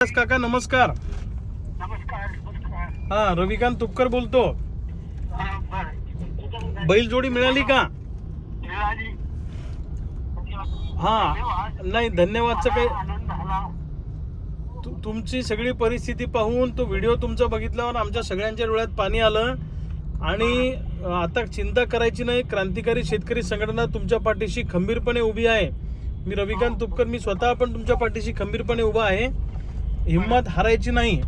काका नमस्कार. नमस्कार. हा रविकांत तुपकर बोलतो. बैलजोडी मिळाली का? हा नाही धन्यवादचं काही तुमची सगळी परिस्थिती पाहून तो व्हिडिओ तुमचा बघितल्यावर आमच्या सगळ्यांच्या डोळ्यात पाणी आलं आणि आता चिंता करायची नाही. क्रांतिकारी शेतकरी संघटना तुमच्या पाठीशी खंबीरपणे उभी आहे. मी रविकांत तुपकर मी स्वतः पण तुमच्या पाठीशी खंबीरपणे उभा आहे. हिंमत हारायची नाही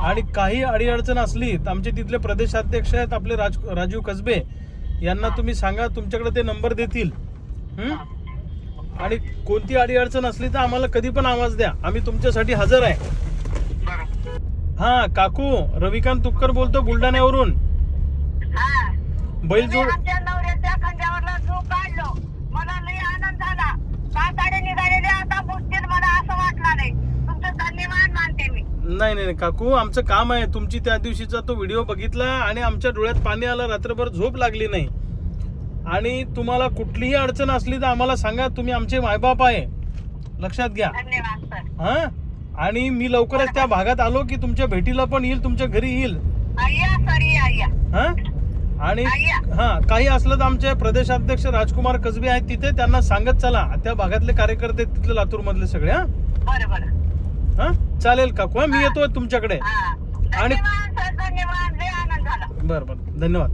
आणि काही अडीअडचण असली तर आमचे तिथले प्रदेशाध्यक्ष आहेत आपले राजीव कसबे यांना तुम्ही सांगा, तुमच्याकडे ते नंबर देतील. आणि कोणती अडीअडचण असली तर आम्हाला कधी पण आवाज द्या, आम्ही तुमच्यासाठी हजर आहे. हा काकू रविकांत तुपकर बोलतो बुलढाण्यावरून. बैलजोड मला लई आनंद झाला. 7 गाड्या निघालेल्या आता पुष्टीत मला असं वाटलं नाही. तुमचं धन्यवाद मानते मी. नाही काकू आमचं काम आहे. तुमची त्या दिवशीचा तो व्हिडिओ बघितला आणि आमच्या डोळ्यात पाणी आलं, रात्रभर झोप लागली नाही. आणि तुम्हाला कुठलीही अडचण असली तर आम्हाला सांगा, तुम्ही आमचे मायबाप आहे, लक्षात घ्या. धन्यवाद सर. हा आणि मी लवकरच त्या भागात आलो की तुमच्या भेटीला पण येईल, तुमच्या घरी येईल. या सर या. हा आणि हा काही असलं तर आमचे प्रदेशाध्यक्ष राजकुमार कसबे आहेत तिथे, त्यांना सांगत चला. त्या भागातले कार्यकर्ते तिथले लातूर मधले सगळे. हा बरं हा चालेल काकू. मी येतो तुमच्याकडे. आणि धन्यवाद सर, धन्यवाद. लई आनंद झाला. बरं धन्यवाद.